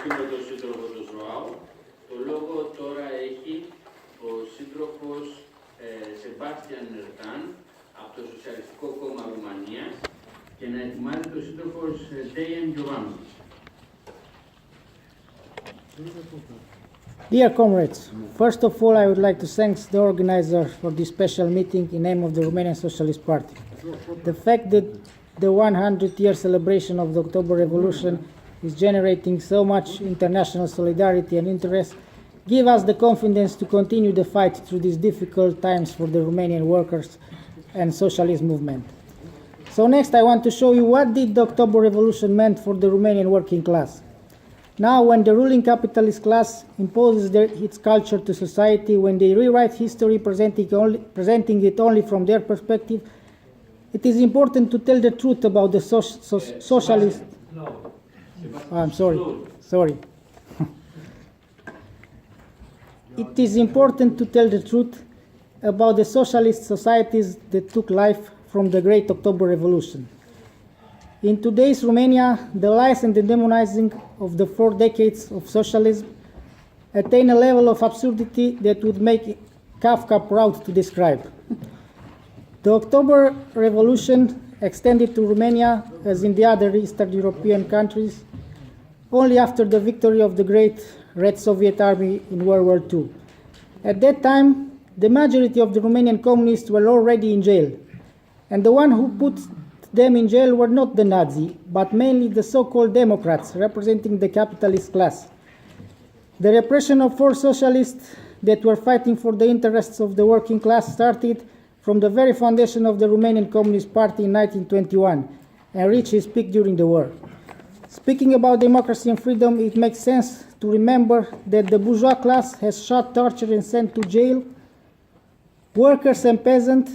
ευχαριστούμε τον σύντροφο του ΣΡΟΑΟ. Το λόγο τώρα έχει ο σύντροφος Σεμπάστιαν Ερτάν από το Σοσιαλιστικό Κόμμα Ρουμανίας και να ετοιμάζεται ο σύντροφος Τέιεν Γιωβάνου. Dear comrades, first of all I would like to thank the organizer for this special meeting in name of the Romanian Socialist Party. The fact that the 100-year celebration of the October Revolution is generating so much international solidarity and interest give us the confidence to continue the fight through these difficult times for the Romanian workers and socialist movement. So next I want to show you what did the October Revolution meant for the Romanian working class. Now when the ruling capitalist class imposes its culture to society, when they rewrite history presenting it only from their perspective, it is important to tell the truth about the socialist... I'm sorry. It is important to tell the truth about the socialist societies that took life from the Great October Revolution. In today's Romania, the lies and the demonizing of the 4 decades of socialism attain a level of absurdity that would make Kafka proud to describe. The October Revolution extended to Romania, as in the other Eastern European countries, only after the victory of the great Red Soviet Army in World War II. At that time, the majority of the Romanian communists were already in jail, and the one who put them in jail were not the Nazi, but mainly the so-called Democrats representing the capitalist class. The repression of 4 socialists that were fighting for the interests of the working class started from the very foundation of the Romanian Communist Party in 1921 and reached its peak during the war. Speaking about democracy and freedom, it makes sense to remember that the bourgeois class has shot, tortured and sent to jail workers and peasants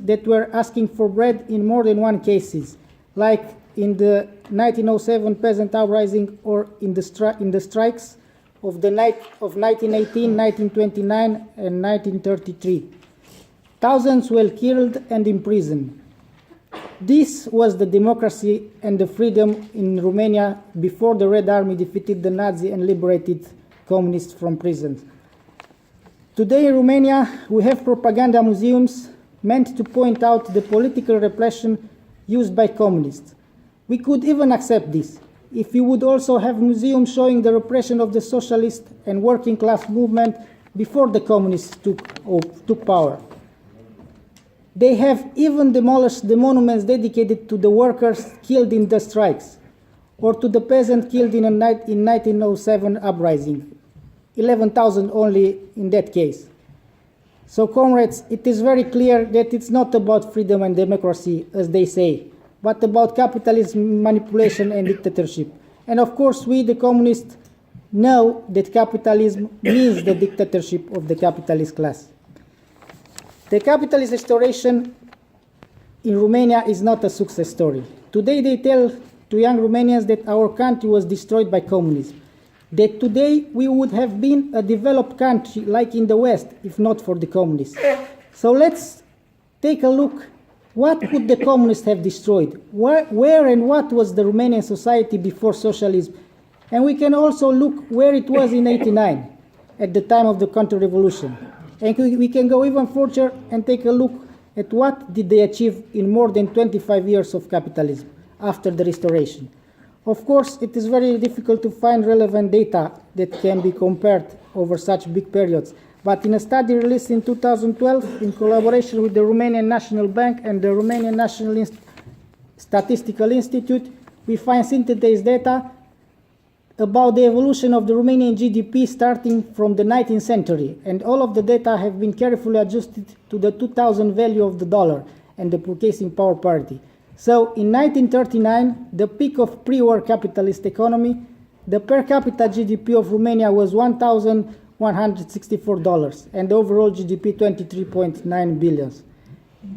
that were asking for bread in more than one cases, like in the 1907 peasant uprising or in the strikes of the night of 1918, 1929 and 1933. Thousands were killed and imprisoned. This was the democracy and the freedom in Romania before the Red Army defeated the Nazi and liberated communists from prison. Today in Romania, we have propaganda museums meant to point out the political repression used by communists. We could even accept this if we would also have museums showing the repression of the socialist and working class movement before the communists took power. They have even demolished the monuments dedicated to the workers killed in the strikes or to the peasant killed in 1907 uprising. 11,000 only in that case. So comrades, it is very clear that it's not about freedom and democracy, as they say, but about capitalism, manipulation and dictatorship. And of course, we, the communists, know that capitalism means the dictatorship of the capitalist class. The capitalist restoration in Romania is not a success story. Today they tell to young Romanians that our country was destroyed by communism, that today we would have been a developed country like in the West if not for the communists. So let's take a look. What could the communists have destroyed? Where and what was the Romanian society before socialism? And we can also look where it was in 1989 at the time of the counter-revolution. And we can go even further and take a look at what did they achieve in more than 25 years of capitalism after the restoration. Of course, it is very difficult to find relevant data that can be compared over such big periods. But in a study released in 2012 in collaboration with the Romanian National Bank and the Romanian National Statistical Institute, we find synthesized data about the evolution of the Romanian GDP starting from the 19th century. And all of the data have been carefully adjusted to the 2000 value of the dollar and the purchasing power parity. So in 1939, the peak of pre-war capitalist economy, the per capita GDP of Romania was $1,164 and the overall GDP 23.9 billion.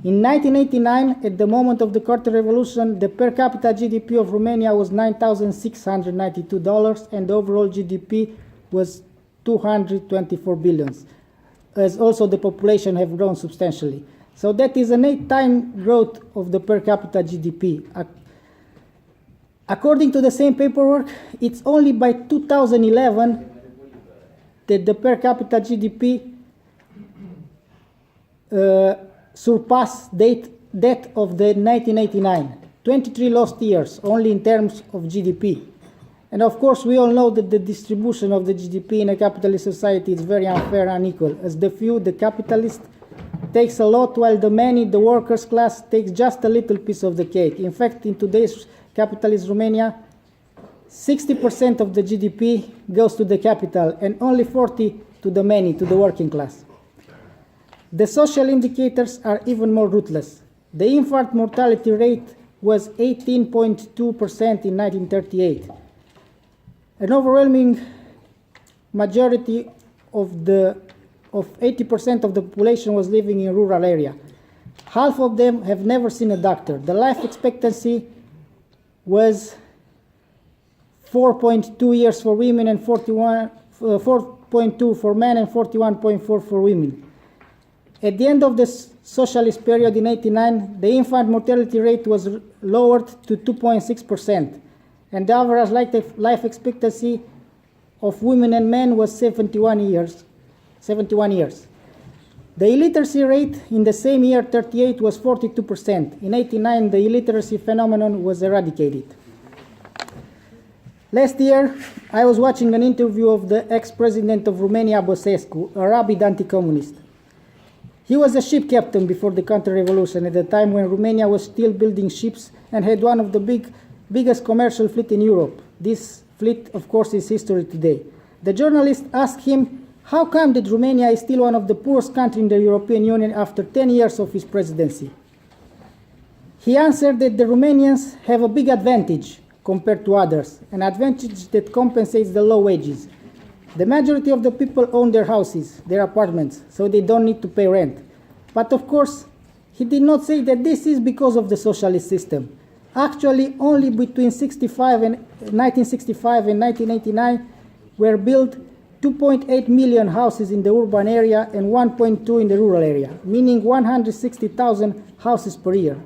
In 1989, at the moment of the counter-revolution, the per capita GDP of Romania was $9,692 and the overall GDP was 224 billion, as also the population have grown substantially. So that is an 8-time growth of the per capita GDP. According to the same paperwork, it's only by 2011 that the per capita GDP surpassed that of the 1989. 23 lost years only in terms of GDP. And of course, we all know that the distribution of the GDP in a capitalist society is very unfair and unequal, as the few, the capitalist, takes a lot, while the many, the workers' class, takes just a little piece of the cake. In fact, in today's capitalist Romania, 60% of the GDP goes to the capital and only 40% to the many, to the working class. The social indicators are even more ruthless. The infant mortality rate was 18.2% in 1938. An overwhelming majority of 80% of the population was living in rural area. Half of them have never seen a doctor. The life expectancy was 4.2 years for women and 4.2 for men and 41.4 for women. At the end of the socialist period in 1989, the infant mortality rate was lowered to 2.6%, and the average life expectancy of women and men was 71 years. The illiteracy rate in the same year, 38, was 42%. In 89, the illiteracy phenomenon was eradicated. Last year, I was watching an interview of the ex-president of Romania, Băsescu, a rabid anti-communist. He was a ship captain before the counter-revolution, at the time when Romania was still building ships and had one of the biggest commercial fleet in Europe. This fleet, of course, is history today. The journalist asked him, how come that Romania is still one of the poorest countries in the European Union after 10 years of his presidency? He answered that the Romanians have a big advantage compared to others, an advantage that compensates the low wages. The majority of the people own their houses, their apartments, so they don't need to pay rent. But of course, he did not say that this is because of the socialist system. Actually, only between 1965 and 1989 were built 2.8 million houses in the urban area and 1.2 in the rural area, meaning 160,000 houses per year.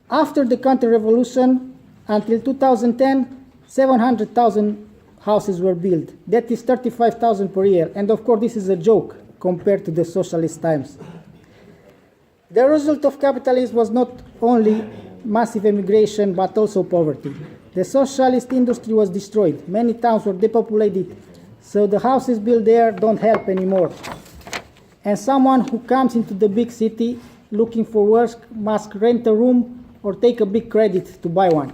After the counter-revolution, until 2010, 700,000 houses were built. That is 35,000 per year. And of course, this is a joke compared to the socialist times. The result of capitalism was not only massive immigration, but also poverty. The socialist industry was destroyed. Many towns were depopulated, so the houses built there don't help anymore. And someone who comes into the big city looking for work must rent a room or take a big credit to buy one.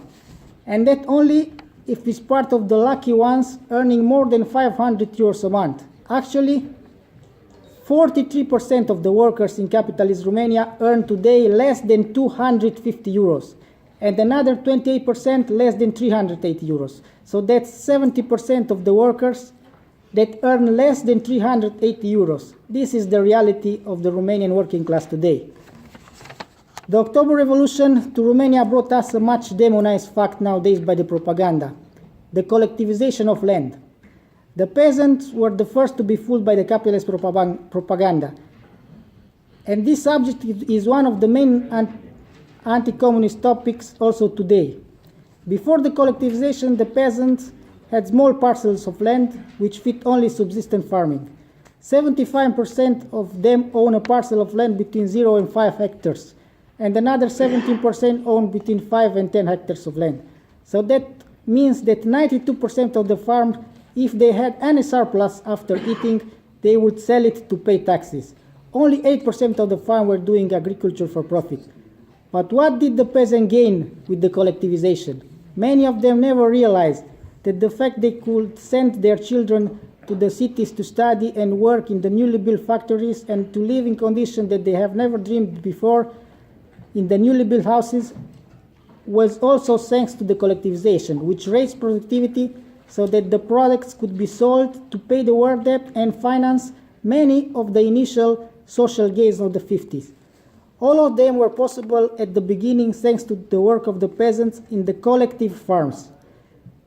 And that only if he's part of the lucky ones earning more than 500 euros a month. Actually, 43% of the workers in capitalist Romania earn today less than 250 euros, and another 28% less than 380 euros. So that's 70% of the workers that earn less than 380 euros. This is the reality of the Romanian working class today. The October Revolution to Romania brought us a much demonized fact nowadays by the propaganda, the collectivization of land. The peasants were the first to be fooled by the capitalist propaganda. And this subject is one of the main anti-communist topics also today. Before the collectivization, the peasants had small parcels of land which fit only subsistence farming. 75% of them own a parcel of land between 0 and 5 hectares, and another 17% own between 5 and 10 hectares of land. So that means that 92% of the farm, if they had any surplus after eating, they would sell it to pay taxes. Only 8% of the farm were doing agriculture for profit. But what did the peasant gain with the collectivization? Many of them never realized that the fact they could send their children to the cities to study and work in the newly built factories and to live in conditions that they have never dreamed before in the newly built houses was also thanks to the collectivization, which raised productivity so that the products could be sold to pay the war debt and finance many of the initial social gains of the 50s. All of them were possible at the beginning thanks to the work of the peasants in the collective farms.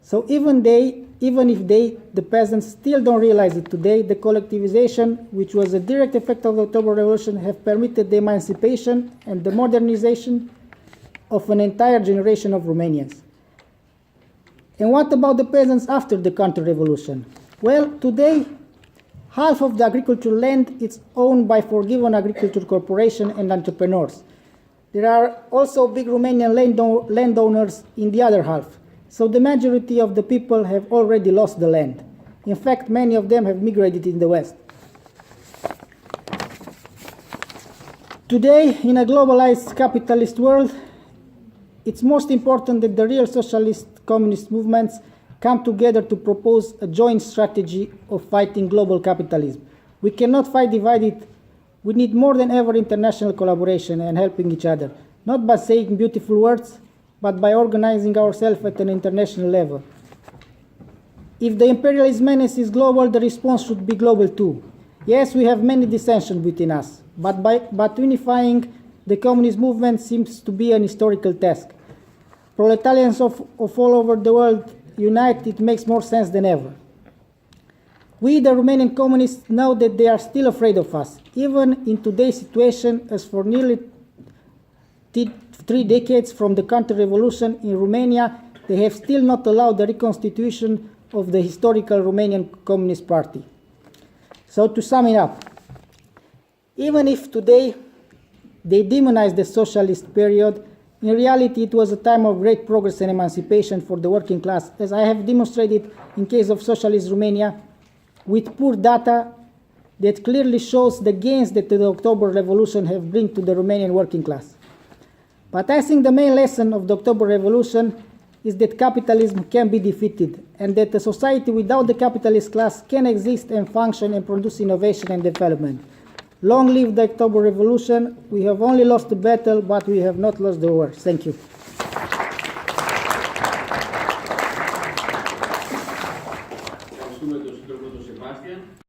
So even if the peasants still don't realize it today, the collectivization, which was a direct effect of the October Revolution, have permitted the emancipation and the modernization of an entire generation of Romanians. And what about the peasants after the counter-revolution? Well, today, half of the agricultural land is owned by forgiven agriculture corporations and entrepreneurs. There are also big Romanian landowners in the other half, so the majority of the people have already lost the land. In fact, many of them have migrated in the West. Today, in a globalized capitalist world, it's most important that the real socialist communist movements come together to propose a joint strategy of fighting global capitalism. We cannot fight divided. We need more than ever international collaboration and helping each other, not by saying beautiful words, but by organizing ourselves at an international level. If the imperialist menace is global, the response should be global too. Yes, we have many dissensions within us, but unifying the communist movement seems to be an historical task. Proletarians of all over the world unite, it makes more sense than ever. We, the Romanian communists, know that they are still afraid of us, even in today's situation, as for nearly 3 decades from the counter-revolution in Romania, they have still not allowed the reconstitution of the historical Romanian Communist Party. So to sum it up, even if today they demonize the socialist period, in reality it was a time of great progress and emancipation for the working class, as I have demonstrated in case of socialist Romania, with poor data that clearly shows the gains that the October Revolution have brought to the Romanian working class. But I think the main lesson of the October Revolution is that capitalism can be defeated, and that a society without the capitalist class can exist and function and produce innovation and development. Long live the October Revolution. We have only lost the battle, but we have not lost the war. Thank you. Ευχαριστούμε τον σύντροφο τον Σεβάστιαν.